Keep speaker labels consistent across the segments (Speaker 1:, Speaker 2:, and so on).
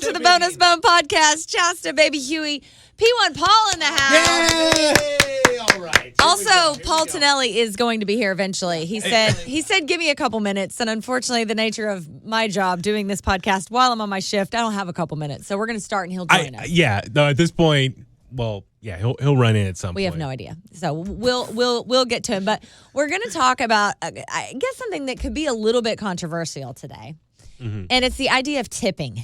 Speaker 1: to the Bonus Bone Podcast. Chasta, baby Huey, P1 Paul in the house.
Speaker 2: Yay! All right.
Speaker 1: Also, Paul Tonelli is going to be here eventually. He said, give me a couple minutes. And unfortunately, the nature of my job doing this podcast while I'm on my shift, I don't have a couple minutes. So we're going to start and he'll join us.
Speaker 3: Yeah, no, at this point, well, yeah, he'll run in at some point.
Speaker 1: We have no idea. So we'll get to him. But we're going to talk about, I guess, something that could be a little bit controversial today. Mm-hmm. And it's the idea of tipping.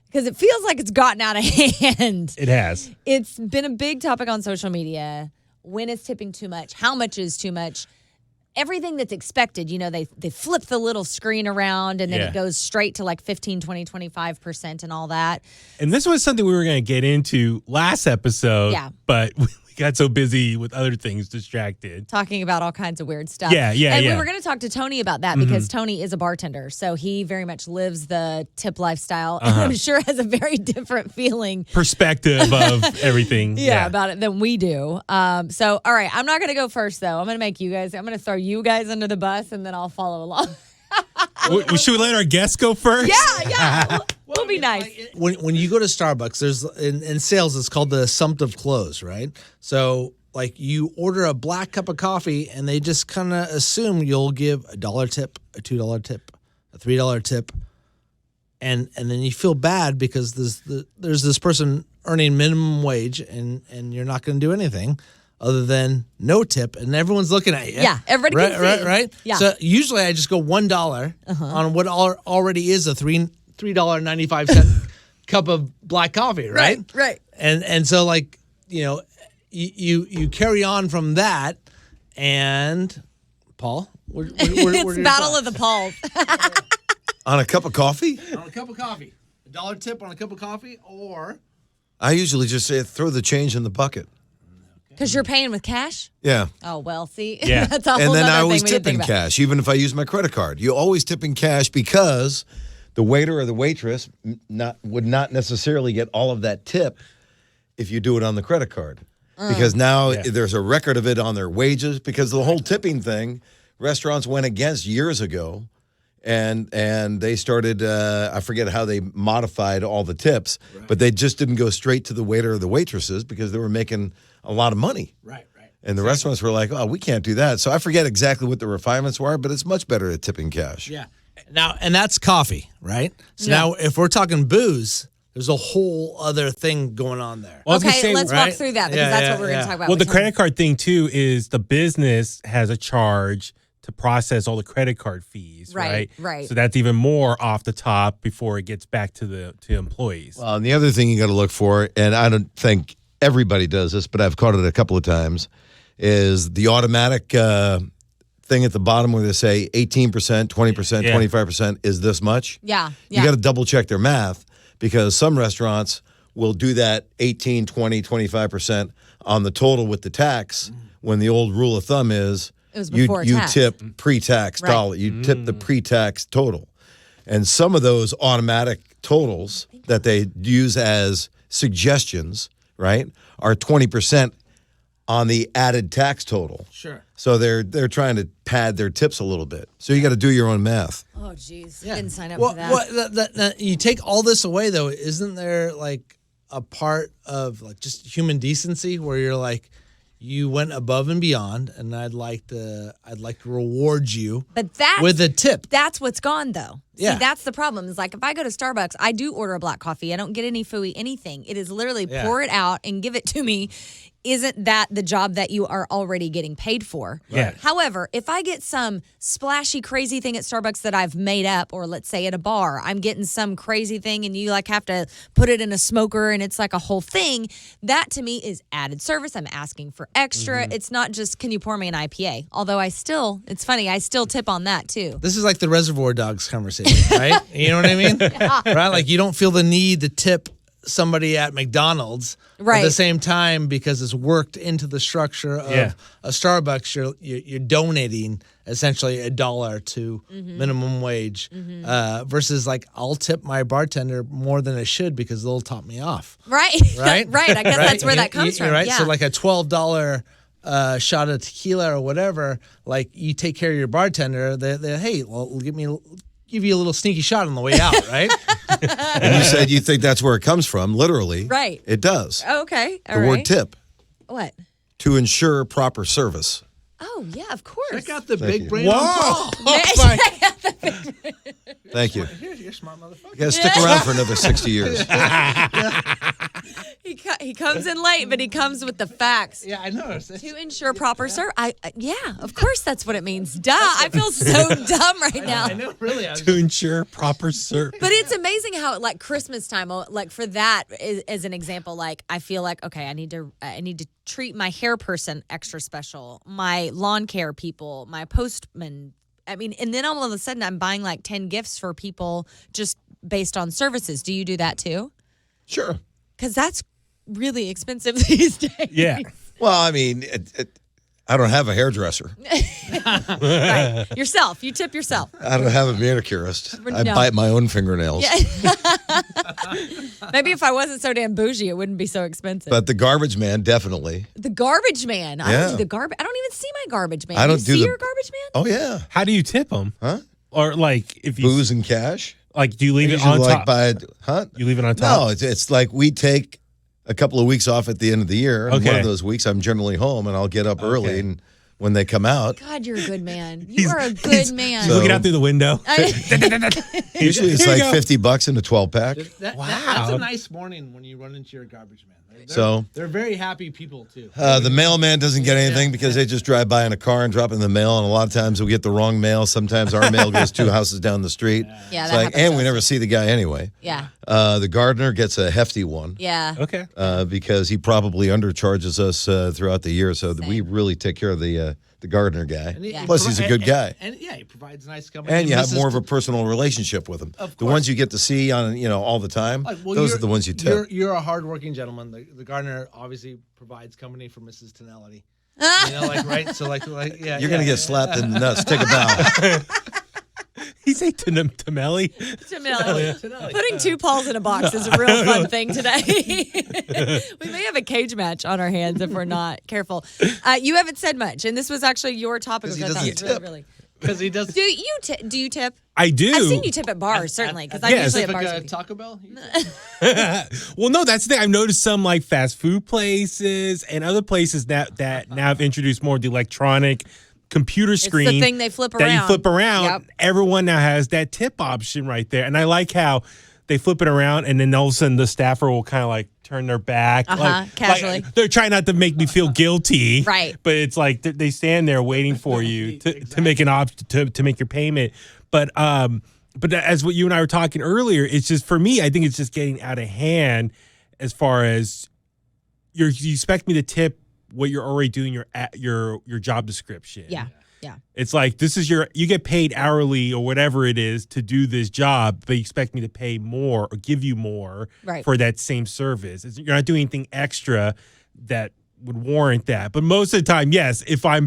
Speaker 1: Because it feels like it's gotten out of hand.
Speaker 3: It has.
Speaker 1: It's been a big topic on social media. When is tipping too much? How much is too much? Everything that's expected, you know, they flip the little screen around and then it goes straight to like 15, 20, 25% and all that.
Speaker 3: And this was something we were going to get into last episode, but we got so busy with other things distracted.
Speaker 1: Talking about all kinds of weird stuff.
Speaker 3: And
Speaker 1: we were going to talk to Tony about that because Tony is a bartender. So he very much lives the tip lifestyle. And I'm sure has a very different
Speaker 3: perspective of everything.
Speaker 1: About it than we do. So, all right, I'm not going to go first, though. I'm going to throw you guys under the bus and then I'll follow along.
Speaker 3: Should we let our guests go first?
Speaker 1: Yeah. We'll be nice.
Speaker 2: When you go to Starbucks, there's in sales, it's called the assumptive close, right? So, like, you order a black cup of coffee, and they just kind of assume you'll give $1 tip, a $2 tip, a $3 tip, and then you feel bad because there's this person earning minimum wage, and you're not going to do anything other than no tip, and everyone's looking at you.
Speaker 1: Yeah, everybody can see.
Speaker 2: Right?
Speaker 1: Yeah.
Speaker 2: So usually I just go $1 on what already is a $3.95 cup of black coffee, right?
Speaker 1: Right.
Speaker 2: And so, like, you know, you carry on from that, and Paul,
Speaker 1: it's Battle of the Pauls.
Speaker 4: On a cup of coffee?
Speaker 2: On a cup of coffee. $1 tip on a cup of coffee, or
Speaker 4: I usually just say throw the change in the bucket.
Speaker 1: Because you're paying with cash?
Speaker 4: Yeah.
Speaker 1: Oh, well, see?
Speaker 3: Yeah.
Speaker 1: That's a whole
Speaker 4: And then I
Speaker 1: other
Speaker 4: always
Speaker 1: thing we
Speaker 4: tip
Speaker 1: didn't
Speaker 4: in
Speaker 1: think about.
Speaker 4: cash, even if I use my credit card. You always tip in cash because the waiter or the waitress would not necessarily get all of that tip if you do it on the credit card. Because now there's a record of it on their wages. Because the whole tipping thing, restaurants went against years ago. And they started, I forget how they modified all the tips, but they just didn't go straight to the waiter or the waitresses because they were making a lot of money.
Speaker 2: Right.
Speaker 4: And the restaurants were like, oh, we can't do that. So I forget exactly what the refinements were, but it's much better to tip in cash.
Speaker 2: Yeah. Now, and that's coffee, right? So now if we're talking booze, there's a whole other thing going on there.
Speaker 3: Well,
Speaker 1: Okay, let's walk through that because that's what we're going to talk about.
Speaker 3: Well, the
Speaker 1: with
Speaker 3: credit card thing, too, is the business has a charge to process all the credit card fees, right?
Speaker 1: Right.
Speaker 3: So that's even more off the top before it gets back to employees.
Speaker 4: Well, and the other thing you got to look for, and I don't think everybody does this, but I've caught it a couple of times, is the automatic thing at the bottom where they say 18%, 20%, 25% is this much.
Speaker 1: Yeah.
Speaker 4: You got to double check their math because some restaurants will do that 18, 20, 25% on the total with the tax when the old rule of thumb is
Speaker 1: It was before
Speaker 4: you
Speaker 1: tax.
Speaker 4: tip pre-tax dollar. You tip the pre-tax total. And some of those automatic totals that they use as suggestions, right, are 20% on the added tax total.
Speaker 2: Sure.
Speaker 4: So they're trying to pad their tips a little bit. So you got to do your own math.
Speaker 1: Oh, geez. Didn't sign up for that.
Speaker 2: You take all this away, though, isn't there, like, a part of, like, just human decency where you're like, you went above and beyond, and I'd like to reward you with a tip.
Speaker 1: That's what's gone, though.
Speaker 2: Yeah.
Speaker 1: See, that's the problem. Is like if I go to Starbucks, I do order a black coffee. I don't get any fooey, anything. It is literally pour it out and give it to me. Isn't that the job that you are already getting paid for?
Speaker 3: Yeah.
Speaker 1: However, if I get some splashy, crazy thing at Starbucks that I've made up, or let's say at a bar, I'm getting some crazy thing and you like have to put it in a smoker and it's like a whole thing, that to me is added service. I'm asking for extra. It's not just, can you pour me an IPA? Although it's funny, I still tip on that too.
Speaker 2: This is like the Reservoir Dogs conversation, right? You know what I mean? Right? Like you don't feel the need to tip somebody at McDonald's at the same time because it's worked into the structure of a Starbucks. You're donating essentially $1 to minimum wage versus like I'll tip my bartender more than I should because they'll top me off.
Speaker 1: Right. I guess that's where that comes from.
Speaker 2: Right.
Speaker 1: Yeah.
Speaker 2: So like a $12 shot of tequila or whatever, like you take care of your bartender. They hey, well, give me give you a little sneaky shot on the way out, right?
Speaker 4: And you said you think that's where it comes from, literally.
Speaker 1: Right.
Speaker 4: It does.
Speaker 1: Okay.
Speaker 4: The word tip.
Speaker 1: What?
Speaker 4: To ensure proper service.
Speaker 1: Oh, yeah, of course.
Speaker 2: Check out the
Speaker 4: Thank
Speaker 2: big
Speaker 4: you.
Speaker 2: brain
Speaker 3: Whoa.
Speaker 2: on Paul.
Speaker 4: Thank you.
Speaker 2: You're a smart motherfucker.
Speaker 4: You got to stick around for another 60 years.
Speaker 1: He comes in late, but he comes with the facts.
Speaker 2: Yeah, I know.
Speaker 1: To ensure proper service. Yeah, of course that's what it means. Duh. I feel so dumb right now.
Speaker 2: I know, really.
Speaker 3: To ensure proper service.
Speaker 1: But it's amazing how, like, Christmas time, like, for that, as an example, like, I feel like, okay, I need to treat my hair person extra special, my lawn care people, my postman. I mean, and then all of a sudden I'm buying like 10 gifts for people just based on services. Do you do that too?
Speaker 4: Sure.
Speaker 1: Because that's really expensive these days.
Speaker 3: Yeah.
Speaker 4: Well, I mean, I don't have a hairdresser.
Speaker 1: Right. Yourself. You tip yourself.
Speaker 4: I don't have a manicurist. I
Speaker 1: No.
Speaker 4: bite my own fingernails.
Speaker 1: Yeah. Maybe if I wasn't so damn bougie, it wouldn't be so expensive.
Speaker 4: But the garbage man, definitely.
Speaker 1: The garbage man. I
Speaker 4: Yeah.
Speaker 1: don't do the garbage. I don't even see my garbage man.
Speaker 4: I don't
Speaker 1: you
Speaker 4: do
Speaker 1: see
Speaker 4: the-
Speaker 1: your garbage man?
Speaker 4: Oh, yeah.
Speaker 3: How do you tip them?
Speaker 4: Huh?
Speaker 3: Or like if you
Speaker 4: Booze and cash?
Speaker 3: like, do you leave it
Speaker 4: Usually
Speaker 3: on
Speaker 4: like
Speaker 3: top?
Speaker 4: huh?
Speaker 3: You leave it on top.
Speaker 4: No, it's like we take a couple of weeks off at the end of the year. And one
Speaker 3: Okay.
Speaker 4: of those weeks, I'm generally home, and I'll get up early.
Speaker 3: Okay.
Speaker 4: And when they come out,
Speaker 1: God, you're a good man. You are a good man.
Speaker 3: He's looking out through the window.
Speaker 4: usually it's
Speaker 3: Here you
Speaker 4: like
Speaker 3: go.
Speaker 4: $50 in a 12-pack.
Speaker 2: That's
Speaker 3: Wow.
Speaker 2: a nice morning when you run into your garbage man.
Speaker 4: So-
Speaker 2: they're very happy people too.
Speaker 4: The mailman doesn't get anything because they just drive by in a car and drop in the mail. And a lot of times we get the wrong mail. Sometimes our mail goes 2 houses down the street.
Speaker 1: Yeah,
Speaker 4: It's
Speaker 1: that
Speaker 4: like,
Speaker 1: happens
Speaker 4: and we
Speaker 1: also.
Speaker 4: never see the guy anyway.
Speaker 1: Yeah.
Speaker 4: The gardener gets a hefty one.
Speaker 1: Yeah.
Speaker 3: Okay.
Speaker 4: Because he probably undercharges us throughout the year. So we really take care of the gardener guy.
Speaker 2: And he-
Speaker 1: Yeah.
Speaker 4: Plus, he's a good guy.
Speaker 2: And yeah, he provides nice company.
Speaker 4: And you have
Speaker 2: Mrs.
Speaker 4: more of a personal relationship with him.
Speaker 2: Of
Speaker 4: The
Speaker 2: course.
Speaker 4: ones you get to see on, all the time,
Speaker 2: Well,
Speaker 4: those
Speaker 2: you're-
Speaker 4: are the ones you tip.
Speaker 2: You're a hardworking gentleman. The gardener obviously provides company for Mrs. Tonelli. Right? So yeah.
Speaker 4: You're going to get slapped in the nuts. Take a bow.
Speaker 3: He say Tonelli?
Speaker 1: Tonelli. Putting 2 Pauls in a box is a real fun thing today. We may have a cage match on our hands if we're not careful. You haven't said much, and this was actually your topic.
Speaker 4: 'Cause he
Speaker 1: which I thought
Speaker 4: doesn't
Speaker 1: was
Speaker 4: tip.
Speaker 1: really.
Speaker 2: Because he does.
Speaker 1: Do you tip?
Speaker 3: I do.
Speaker 1: I've seen you tip at bars, certainly, because I'm
Speaker 3: Yes.
Speaker 1: usually at
Speaker 2: Like
Speaker 1: bars.
Speaker 2: a
Speaker 1: with you.
Speaker 2: Taco Bell.
Speaker 3: Well, no, that's the thing. I've noticed some like fast food places and other places that now have introduced more of the electronic computer screen.
Speaker 1: It's the thing they flip around.
Speaker 3: That you flip around.
Speaker 1: Yep.
Speaker 3: Everyone now has that tip option right there. And I like how they flip it around and then all of a sudden the staffer will kind of like turn their back.
Speaker 1: Casually.
Speaker 3: They're trying not to make me feel guilty.
Speaker 1: Right.
Speaker 3: But it's like they stand there waiting for you to make an to make your payment. But as what you and I were talking earlier, it's just, for me, I think it's just getting out of hand as far as you expect me to tip what you're already doing your job description.
Speaker 1: Yeah.
Speaker 3: It's like, this is you get paid hourly or whatever it is to do this job, but you expect me to pay more or give you more
Speaker 1: Right.
Speaker 3: for that same service. You're not doing anything extra that would warrant that. But most of the time, yes, if I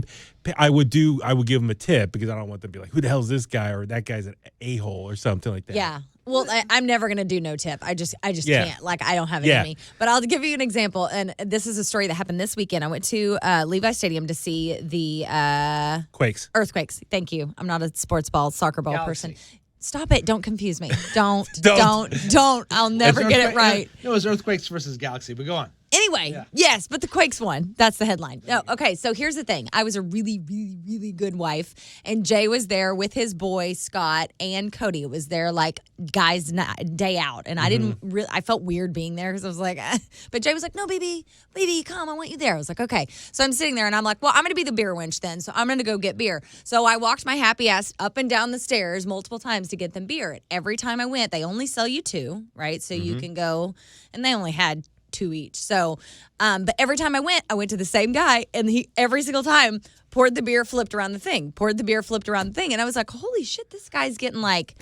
Speaker 3: would give them a tip because I don't want them to be like, who the hell is this guy? Or that guy's an a-hole or something like that.
Speaker 1: Yeah. Well, I'm never going to do no tip. I just
Speaker 3: Yeah.
Speaker 1: can't. Like, I don't have it
Speaker 3: Yeah.
Speaker 1: in me. But I'll give you an example. And this is a story that happened this weekend. I went to Levi Stadium to see the
Speaker 3: Quakes.
Speaker 1: Earthquakes. Thank you. I'm not a sports ball, soccer ball
Speaker 2: Galaxy.
Speaker 1: person. Stop it. Don't confuse me. Don't.
Speaker 3: Don't.
Speaker 1: Don't. I'll never get it right.
Speaker 2: No, it was Earthquakes versus Galaxy, but go on.
Speaker 1: Anyway, yes, but the Quakes won. That's the headline. No, okay, so here's the thing. I was a really, really, really good wife, and Jay was there with his boy, Scott, and Cody. It was their, like, guys' day out, and I didn't really, I felt weird being there because I was like, but Jay was like, no, baby, come, I want you there. I was like, okay. So I'm sitting there, and I'm like, well, I'm going to be the beer wench then, so I'm going to go get beer. So I walked my happy ass up and down the stairs multiple times to get them beer. And every time I went, they only sell you 2, right? So you can go, and they only had 2 each. So, but every time I went to the same guy, and he every single time poured the beer, flipped around the thing, poured the beer, flipped around the thing, and I was like, holy shit, this guy's getting like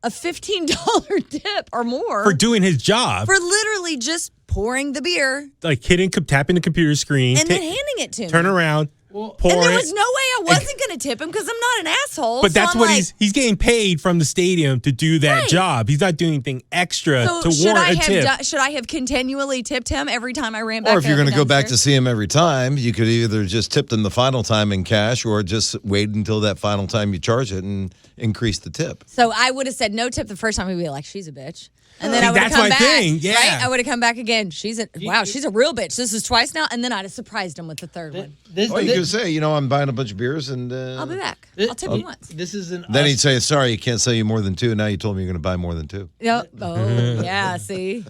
Speaker 1: a $15 tip or more
Speaker 3: For doing his job.
Speaker 1: for literally just pouring the beer
Speaker 3: Like tapping the computer screen.
Speaker 1: and then handing it to
Speaker 3: Turn
Speaker 1: me.
Speaker 3: around.
Speaker 1: And
Speaker 3: pour
Speaker 1: there
Speaker 3: it.
Speaker 1: was no way I wasn't going to tip him because I'm not an asshole.
Speaker 3: But
Speaker 1: so
Speaker 3: that's
Speaker 1: I'm
Speaker 3: what
Speaker 1: like,
Speaker 3: he's getting paid from the stadium to do that
Speaker 1: Right.
Speaker 3: job. He's not doing anything extra
Speaker 1: So
Speaker 3: to
Speaker 1: should
Speaker 3: warrant
Speaker 1: I
Speaker 3: a tip.
Speaker 1: have should I have continually tipped him every time I ran back?
Speaker 4: Or if you're
Speaker 1: going
Speaker 4: going to go back to see him every time, you could either just tip them the final time in cash or just wait until that final time you charge it and increase the tip.
Speaker 1: So I would have said no tip the first time. He'd be like, she's a bitch. And then
Speaker 3: See,
Speaker 1: I would have
Speaker 3: that's
Speaker 1: come
Speaker 3: my
Speaker 1: back.
Speaker 3: thing, yeah.
Speaker 1: Right? I would have come back again. She's a real bitch. This is twice now. And then I'd have surprised him with the third one.
Speaker 4: Or you could say, I'm buying a bunch of beers and
Speaker 1: I'll be back. I'll tip you once.
Speaker 2: This is an
Speaker 4: then
Speaker 2: us-
Speaker 4: he'd say, sorry, you can't sell you more than 2. Now you told me you're going to buy more than 2.
Speaker 1: Yep. Oh, yeah. See?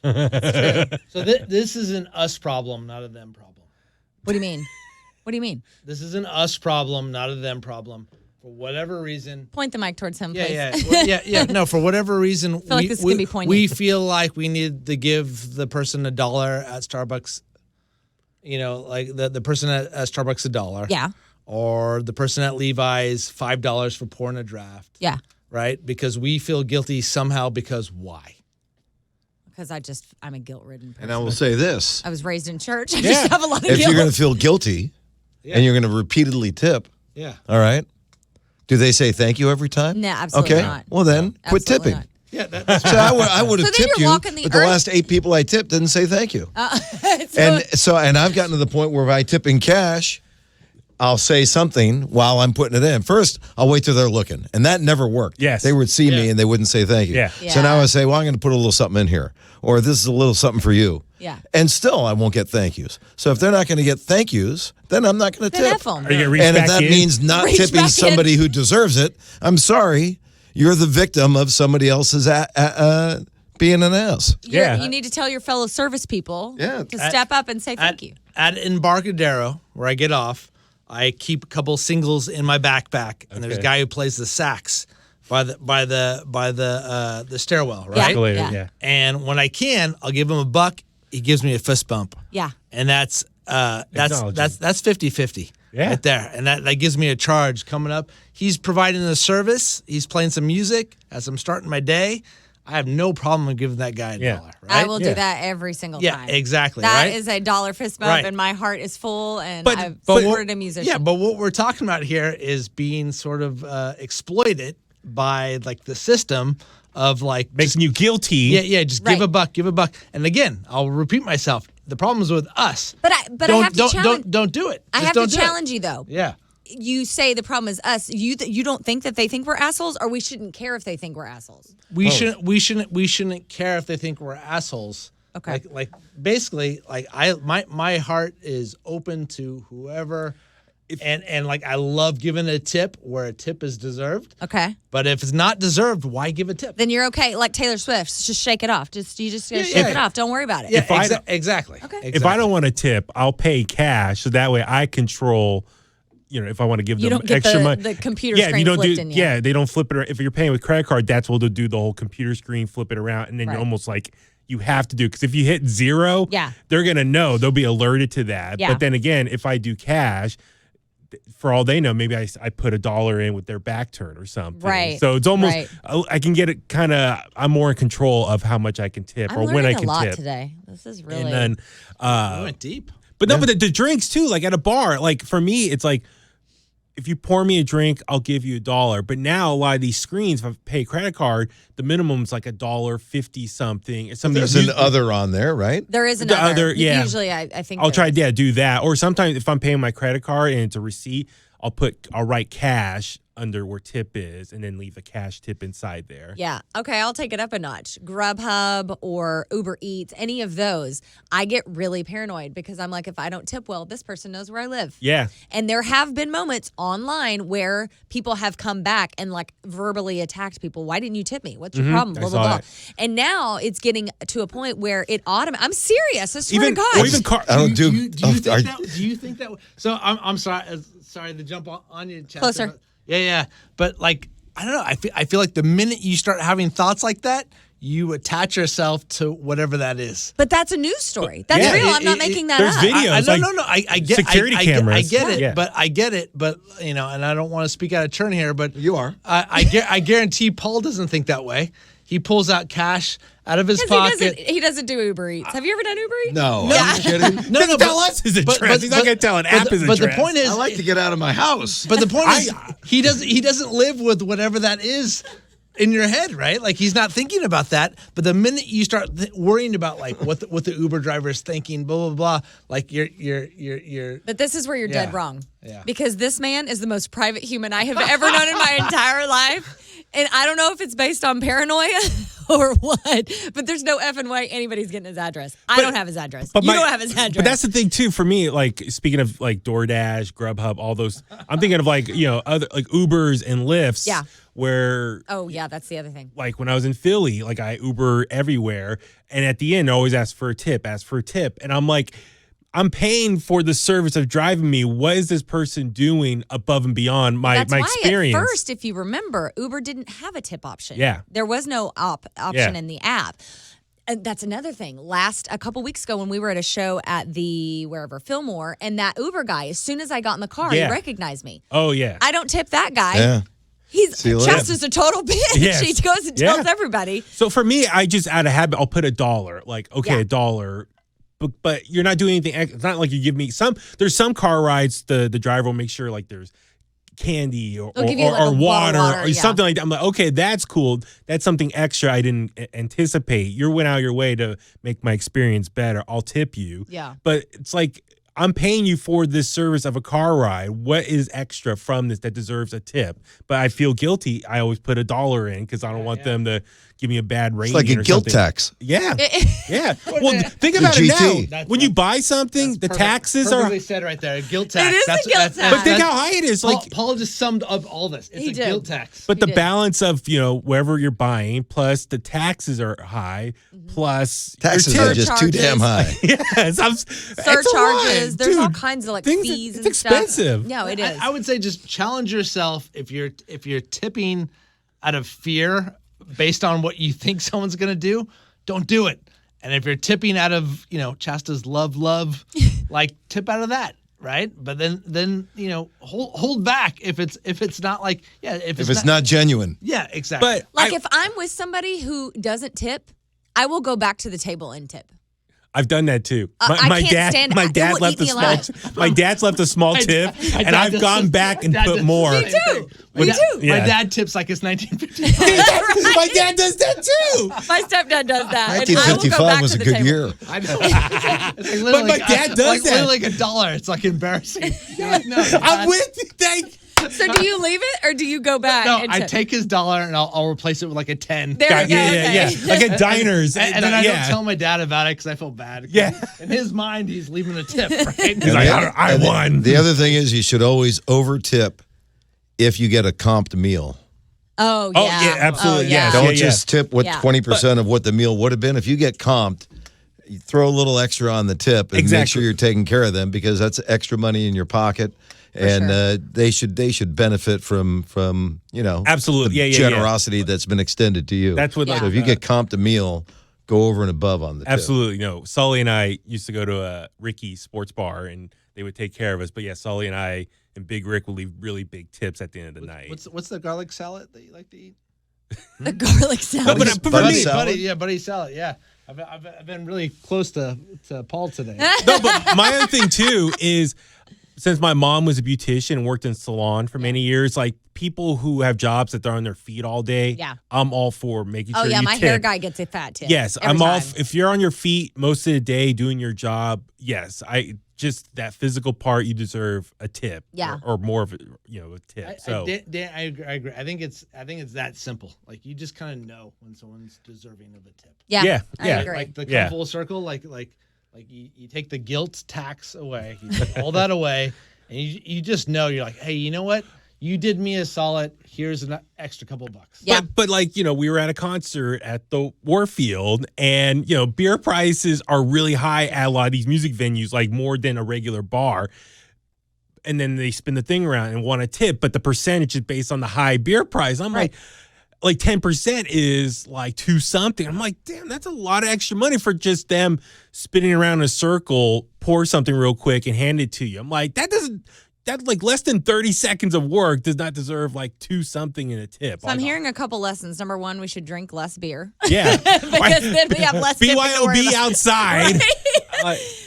Speaker 2: So this is an us problem, not a them problem.
Speaker 1: What do you mean? What do you mean?
Speaker 2: This is an us problem, not a them problem. For whatever reason.
Speaker 1: Point the mic towards him, please.
Speaker 2: Yeah. No, for whatever reason,
Speaker 1: feel like this is gonna be poignant.
Speaker 2: we feel like we need to give the person $1 at Starbucks. Like the person at Starbucks $1.
Speaker 1: Yeah.
Speaker 2: Or the person at Levi's $5 for pouring a draft.
Speaker 1: Yeah.
Speaker 2: Right? Because we feel guilty somehow because why?
Speaker 1: Because I'm a guilt-ridden person.
Speaker 4: And I will say this.
Speaker 1: I was raised in church. I just have a lot of
Speaker 4: If
Speaker 1: guilt.
Speaker 4: you're going to feel guilty and you're going to repeatedly tip,
Speaker 2: Yeah.
Speaker 4: all right, do they say thank you every time?
Speaker 1: No, absolutely
Speaker 4: okay.
Speaker 1: not.
Speaker 4: Well, then quit
Speaker 1: Absolutely
Speaker 4: tipping.
Speaker 1: not.
Speaker 2: Yeah, that's
Speaker 4: So I would have
Speaker 1: So then
Speaker 4: tipped
Speaker 1: you're
Speaker 4: you,
Speaker 1: walking the
Speaker 4: but the
Speaker 1: earth.
Speaker 4: last 8 people I tipped didn't say thank you.
Speaker 1: So-
Speaker 4: And I've gotten to the point where if I tip in cash, I'll say something while I'm putting it in. First, I'll wait till they're looking, and that never worked.
Speaker 3: Yes.
Speaker 4: They would see me and they wouldn't say thank you.
Speaker 3: Yeah.
Speaker 4: So now I say, well, I'm going to put a little something in here, or this is a little something for you.
Speaker 1: Yeah.
Speaker 4: And still, I won't get thank yous. So if they're not going to get thank yous, then I'm not going to
Speaker 1: Then
Speaker 4: tip.
Speaker 1: F 'em.
Speaker 3: Are you gonna reach
Speaker 4: And if
Speaker 3: back
Speaker 4: that
Speaker 3: in?
Speaker 4: means not
Speaker 1: Reach
Speaker 4: tipping
Speaker 1: back in.
Speaker 4: somebody who deserves it, I'm sorry. You're the victim of somebody else's being an ass.
Speaker 3: Yeah.
Speaker 1: You need to tell your fellow service people
Speaker 4: Yeah.
Speaker 1: to step up and say thank you.
Speaker 2: At Embarcadero, where I get off, I keep a couple singles in my backpack, and there's a
Speaker 3: Okay.
Speaker 2: guy who plays the sax by the stairwell, right?
Speaker 3: Escalator,
Speaker 1: Yeah.
Speaker 3: yeah.
Speaker 2: And when I can, I'll give him a buck. He gives me a fist bump.
Speaker 1: Yeah.
Speaker 2: And that's
Speaker 3: Acknowledging.
Speaker 2: 50-50
Speaker 3: Yeah.
Speaker 2: right there. And that gives me a charge coming up. He's providing the service. He's playing some music as I'm starting my day. I have no problem with giving that guy $1,
Speaker 3: Yeah.
Speaker 2: right?
Speaker 1: I will
Speaker 3: Yeah.
Speaker 1: do that every single
Speaker 2: Yeah,
Speaker 1: time.
Speaker 2: exactly,
Speaker 1: That
Speaker 2: right?
Speaker 1: is a $1 fist bump,
Speaker 2: Right.
Speaker 1: and my heart is full, and
Speaker 3: But-
Speaker 1: I've
Speaker 3: but
Speaker 1: supported a musician.
Speaker 2: Yeah, but what we're talking about here is being sort of exploited by like the system of like
Speaker 3: Making you guilty.
Speaker 2: yeah, just
Speaker 1: Right.
Speaker 2: give a buck. And again, I'll repeat myself. The problem is with us.
Speaker 1: But I have to challenge.
Speaker 2: Don't do it.
Speaker 1: I
Speaker 2: Just
Speaker 1: have
Speaker 2: don't
Speaker 1: to
Speaker 2: do it.
Speaker 1: challenge you though.
Speaker 2: Yeah.
Speaker 1: You say the problem is us. You don't think that they think we're assholes, or we shouldn't care if they think we're assholes.
Speaker 2: We shouldn't care if they think we're assholes.
Speaker 1: Okay.
Speaker 2: Like basically, like my heart is open to whoever, and like I love giving a tip where a tip is deserved.
Speaker 1: Okay.
Speaker 2: But if it's not deserved, why give a tip?
Speaker 1: Then you're okay. Like Taylor Swift, just shake it off. You just gotta
Speaker 2: Yeah,
Speaker 1: shake
Speaker 2: yeah.
Speaker 1: it off. Don't worry about it.
Speaker 2: Yeah,
Speaker 3: If I
Speaker 2: exactly.
Speaker 1: Okay.
Speaker 3: If I don't want to tip, I'll pay cash, so that way I control. If I want to give
Speaker 1: You
Speaker 3: them
Speaker 1: don't get
Speaker 3: extra money,
Speaker 1: the computer
Speaker 3: if
Speaker 1: screen
Speaker 3: you don't
Speaker 1: flipped
Speaker 3: do,
Speaker 1: in you.
Speaker 3: yeah, they don't flip it. If you're paying with credit card, that's what they'll do. The whole computer screen, flip it around, and then
Speaker 1: Right.
Speaker 3: you're almost like you have to do. Because if you hit 0,
Speaker 1: Yeah.
Speaker 3: they're gonna know. They'll be alerted to that.
Speaker 1: Yeah.
Speaker 3: But then again, if I do cash, for all they know, maybe I put $1 in with their back turn or something.
Speaker 1: Right.
Speaker 3: So it's almost
Speaker 1: Right.
Speaker 3: I can get it kind of. I'm more in control of how much I can tip
Speaker 1: I'm
Speaker 3: or
Speaker 1: learning
Speaker 3: when I
Speaker 1: a
Speaker 3: can
Speaker 1: lot
Speaker 3: tip.
Speaker 1: today. This is really.
Speaker 3: And then.
Speaker 2: We went deep.
Speaker 3: But no, but the drinks too, like at a bar, like for me, it's like if you pour me a drink, I'll give you $1. But now a lot of these screens, if I pay credit card, the minimum's like $1.50 something. Some of
Speaker 4: There's
Speaker 3: these
Speaker 4: an other on there, right?
Speaker 1: there is
Speaker 3: The
Speaker 1: another.
Speaker 3: other- yeah.
Speaker 1: Usually, I think
Speaker 3: I'll
Speaker 1: there
Speaker 3: try
Speaker 1: is.
Speaker 3: do that. Or sometimes if I'm paying my credit card and it's a receipt, I'll write cash under where tip is and then leave a cash tip inside there.
Speaker 1: Yeah. Okay, I'll take it up a notch. Grubhub or Uber Eats, any of those, I get really paranoid because I'm like, if I don't tip well, this person knows where I live.
Speaker 3: Yeah.
Speaker 1: And there have been moments online where people have come back and like verbally attacked people. Why didn't you tip me? What's your problem?
Speaker 3: I
Speaker 1: Blah,
Speaker 3: saw
Speaker 1: blah, blah.
Speaker 3: that.
Speaker 1: And now it's getting to a point where it I'm serious. I swear to God.
Speaker 3: Or even car.
Speaker 4: I don't do.
Speaker 2: Do you think that? So I'm sorry to jump on you, Chasta,
Speaker 1: Closer.
Speaker 2: but- Yeah. But like I don't know. I feel like the minute you start having thoughts like that, you attach yourself to whatever that is.
Speaker 1: But that's a news story. That's
Speaker 3: Yeah,
Speaker 1: real. I'm not making that
Speaker 3: there's
Speaker 1: up.
Speaker 3: videos.
Speaker 2: No. I get
Speaker 3: security cameras.
Speaker 2: I get it.
Speaker 3: Yeah.
Speaker 2: But I get it. But and I don't want to speak out of turn here. But
Speaker 4: You are.
Speaker 2: I guarantee Paul doesn't think that way. He pulls out cash out of his
Speaker 1: 'Cause
Speaker 2: pocket.
Speaker 1: he doesn't do Uber Eats. Have you ever done Uber Eats?
Speaker 4: No,
Speaker 1: Yeah.
Speaker 4: are you kidding?
Speaker 2: No,
Speaker 3: Tell us his address. He's not going to tell an app his address.
Speaker 2: But the point is,
Speaker 4: I like to get out of my house.
Speaker 2: But the point is, he doesn't live with whatever that is in your head, right? Like he's not thinking about that. But the minute you start worrying about like what the Uber driver is thinking, blah blah blah, like you're.
Speaker 1: But this is where you're dead wrong.
Speaker 2: Yeah.
Speaker 1: Because this man is the most private human I have ever known in my entire life. And I don't know if it's based on paranoia or what, but there's no effing way anybody's getting his address. I don't have his address. You don't have his address.
Speaker 3: But that's the thing too for me. Like speaking of like DoorDash, Grubhub, all those. I'm thinking of like other like Ubers and Lyfts.
Speaker 1: Yeah.
Speaker 3: Where
Speaker 1: oh yeah, that's the other thing.
Speaker 3: like when I was in Philly, like I Uber everywhere, and at the end I always ask for a tip, and I'm like, I'm paying for the service of driving me. What is this person doing above and beyond my
Speaker 1: That's why
Speaker 3: experience?
Speaker 1: at first, if you remember, Uber didn't have a tip option.
Speaker 3: Yeah.
Speaker 1: There was no option in the app. And that's another thing. A couple weeks ago when we were at a show at the wherever Fillmore, and that Uber guy, as soon as I got in the car, he recognized me.
Speaker 3: Oh yeah.
Speaker 1: I don't tip that guy.
Speaker 4: Yeah.
Speaker 1: Chasta's a total bitch.
Speaker 3: Yes.
Speaker 1: He goes and tells everybody.
Speaker 3: So for me, I just out of habit, I'll put $1. Like, okay, $1. But you're not doing anything. It's not like you give me some. There's some car rides. The driver will make sure like there's candy or
Speaker 1: give you like a
Speaker 3: water or
Speaker 1: yeah.
Speaker 3: something like that. I'm like, okay, that's cool. That's something extra I didn't anticipate. You went out of your way to make my experience better. I'll tip you.
Speaker 1: Yeah.
Speaker 3: But it's like I'm paying you for this service of a car ride. What is extra from this that deserves a tip? But I feel guilty. I always put $1 in because I don't want them to give me a bad rating.
Speaker 4: It's like a
Speaker 3: or
Speaker 4: guilt
Speaker 3: something.
Speaker 4: tax.
Speaker 3: Yeah. Yeah. Well, think about
Speaker 4: The
Speaker 3: it
Speaker 4: GT.
Speaker 3: now. When you buy something, the taxes are.
Speaker 2: Perfectly said right there. Guilt tax.
Speaker 1: It is a guilt tax.
Speaker 3: But think how high it is. Like,
Speaker 2: Paul just summed up all this. It's
Speaker 1: He
Speaker 2: a
Speaker 1: did.
Speaker 2: guilt tax.
Speaker 3: but the
Speaker 1: did.
Speaker 3: balance of wherever you're buying, plus the taxes are high, plus your
Speaker 4: Taxes
Speaker 3: tip-
Speaker 4: are just too damn high.
Speaker 3: Yes,
Speaker 1: Surcharges. There's all kinds of like
Speaker 3: things,
Speaker 1: fees
Speaker 3: it's
Speaker 1: and stuff.
Speaker 3: expensive.
Speaker 1: No, it is.
Speaker 2: I would say just challenge yourself if you're tipping out of fear based on what you think someone's going to do, don't do it. And if you're tipping out of, Chasta's love, like tip out of that, right? But then hold back if it's not like if
Speaker 4: If it's not genuine.
Speaker 2: yeah, exactly.
Speaker 3: But
Speaker 1: Like if I'm with somebody who doesn't tip, I will go back to the table and tip.
Speaker 3: I've done that too.
Speaker 1: I can't stand it.
Speaker 3: My
Speaker 1: It
Speaker 3: dad
Speaker 1: will
Speaker 3: left
Speaker 1: eat
Speaker 3: a
Speaker 1: me
Speaker 3: small.
Speaker 1: alive.
Speaker 3: My dad's left a small tip,
Speaker 2: my
Speaker 3: and
Speaker 2: dad
Speaker 3: I've
Speaker 2: does
Speaker 3: gone
Speaker 2: the-
Speaker 3: back and
Speaker 2: my dad
Speaker 3: put
Speaker 2: does
Speaker 3: more.
Speaker 2: the
Speaker 1: Me too. Me too.
Speaker 3: Yeah.
Speaker 2: My dad tips like it's 1955.
Speaker 3: My dad does that too.
Speaker 1: My stepdad does that. And I will go
Speaker 4: 1955
Speaker 1: back
Speaker 4: was
Speaker 1: to
Speaker 4: a
Speaker 1: the
Speaker 4: good
Speaker 1: table.
Speaker 4: year.
Speaker 2: I know. It's like literally
Speaker 3: my dad does
Speaker 2: like,
Speaker 3: that.
Speaker 2: Literally like $1. It's like embarrassing. You're like, no,
Speaker 3: I'm with you. Thank.
Speaker 1: So do you leave it or do you go back?
Speaker 2: No,
Speaker 1: and
Speaker 2: I
Speaker 1: tip?
Speaker 2: take his $1 and I'll replace it with like a 10.
Speaker 1: There we go.
Speaker 3: Yeah.
Speaker 1: Okay.
Speaker 3: Like at diners.
Speaker 2: And then I
Speaker 3: yeah.
Speaker 2: don't tell my dad about it because I feel bad.
Speaker 3: Yeah.
Speaker 2: In his mind, he's leaving a tip, right?
Speaker 3: He's like, I won.
Speaker 4: The other thing is you should always over tip if you get a comped meal.
Speaker 1: Oh yeah.
Speaker 3: Oh, yeah, absolutely,
Speaker 1: Oh,
Speaker 3: yes.
Speaker 1: yeah.
Speaker 4: Don't
Speaker 3: Yeah,
Speaker 4: just tip what
Speaker 1: Yeah.
Speaker 4: 20% of what the meal would have been. If you get comped, you throw a little extra on the tip and make
Speaker 3: Exactly.
Speaker 4: sure you're taking care of them because that's extra money in your pocket. And they should benefit from
Speaker 3: Absolutely.
Speaker 4: the
Speaker 3: Yeah.
Speaker 4: generosity that's been extended to you.
Speaker 3: That's what.
Speaker 1: Yeah.
Speaker 4: So if you get comped a meal, go over and above on the tip.
Speaker 3: Absolutely. No. Sully and I used to go to a Ricky's sports bar and they would take care of us. But yeah, Sully and I and Big Rick would leave really big tips at the end of the night.
Speaker 2: What's the garlic salad that you like to eat?
Speaker 1: The garlic salad.
Speaker 3: No, but for me,
Speaker 2: Buddy salad. Yeah, I've been really close to Paul today.
Speaker 3: no, but my other thing too is since my mom was a beautician and worked in salon for many years, like people who have jobs that they're on their feet all day,
Speaker 1: Yeah.
Speaker 3: I'm all for making sure
Speaker 1: Oh yeah,
Speaker 3: you
Speaker 1: my
Speaker 3: tip.
Speaker 1: hair guy gets a fat tip.
Speaker 3: Yes,
Speaker 1: every
Speaker 3: I'm all.
Speaker 1: time.
Speaker 3: If you're on your feet most of the day doing your job, yes, I just that physical part you deserve a tip.
Speaker 1: Yeah.
Speaker 3: or more of a tip.
Speaker 2: Dan, I agree. I think it's that simple. Like you just kind of know when someone's deserving of a tip.
Speaker 1: Yeah, I
Speaker 3: yeah.
Speaker 1: agree.
Speaker 2: Like the
Speaker 3: Yeah.
Speaker 2: full circle. Like you take the guilt tax away. You take all that away, and you just know you're like, hey, you know what? You did me a solid. Here's an extra couple bucks.
Speaker 1: Yeah.
Speaker 3: But like, we were at a concert at the Warfield and, beer prices are really high at a lot of these music venues, like more than a regular bar. And then they spin the thing around and want a tip, but the percentage is based on the high beer price. I'm like 10% is like 2 something. I'm like, damn, that's a lot of extra money for just them spinning around in a circle, pour something real quick and hand it to you. I'm like, that that like less than 30 seconds of work does not deserve like 2 something in a tip.
Speaker 1: So I'm hearing a couple lessons. Number 1, we should drink less beer.
Speaker 3: Yeah.
Speaker 1: Because then we have less tipping to worry
Speaker 3: BYOB
Speaker 1: about.
Speaker 3: outside.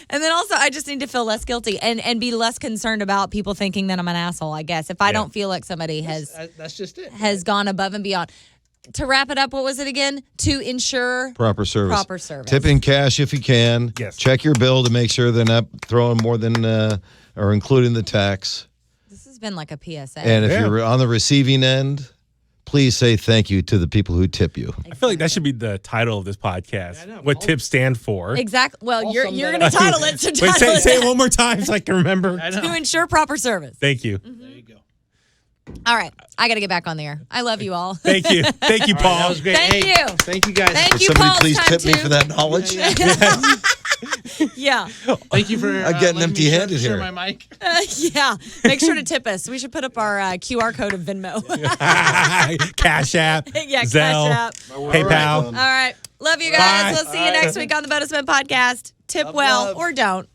Speaker 1: And then also, I just need to feel less guilty and be less concerned about people thinking that I'm an asshole, I guess. If I don't feel like somebody
Speaker 2: That's just it.
Speaker 1: has gone above and beyond. To wrap it up, what was it again? To ensure
Speaker 4: Proper service.
Speaker 1: proper service.
Speaker 4: Tip in cash if you can.
Speaker 3: Yes.
Speaker 4: Check your bill to make sure they're not throwing more than or including the tax.
Speaker 1: This has been like a PSA.
Speaker 4: And if
Speaker 3: Yeah.
Speaker 4: you're on the receiving end, please say thank you to the people who tip you.
Speaker 3: I feel like that should be the title of this podcast.
Speaker 2: I know.
Speaker 3: What tips stand for.
Speaker 1: Exactly. Well,
Speaker 2: All
Speaker 1: you're
Speaker 2: from
Speaker 1: going
Speaker 2: that-
Speaker 1: to title it. So
Speaker 3: Wait,
Speaker 1: title
Speaker 3: say
Speaker 1: it
Speaker 3: it one more time so I can remember.
Speaker 2: I know.
Speaker 1: to ensure proper service.
Speaker 3: Thank you.
Speaker 2: There you go.
Speaker 1: All right. I got to get back on the air. I love you all.
Speaker 3: Thank you. Thank you,
Speaker 2: All right,
Speaker 3: Paul.
Speaker 2: that was great.
Speaker 1: Thank
Speaker 2: Hey,
Speaker 1: you.
Speaker 2: Thank you guys.
Speaker 1: Thank
Speaker 4: Would
Speaker 1: you,
Speaker 4: somebody
Speaker 1: Paul.
Speaker 4: please
Speaker 1: It's time
Speaker 4: tip me
Speaker 1: to-
Speaker 4: for that knowledge?
Speaker 1: Yeah.
Speaker 2: Thank you for
Speaker 4: I'm getting
Speaker 2: letting me
Speaker 4: empty-handed
Speaker 2: share
Speaker 4: here.
Speaker 2: my mic.
Speaker 1: Yeah. Make sure to tip us. We should put up our QR code of Venmo.
Speaker 3: Cash App.
Speaker 1: Yeah,
Speaker 3: Zelle.
Speaker 1: Cash App.
Speaker 3: PayPal.
Speaker 1: All right. Love you guys.
Speaker 3: Bye.
Speaker 1: We'll see you next week on the Bonus Men Podcast. Tip
Speaker 2: Love,
Speaker 1: well
Speaker 2: love.
Speaker 1: or don't.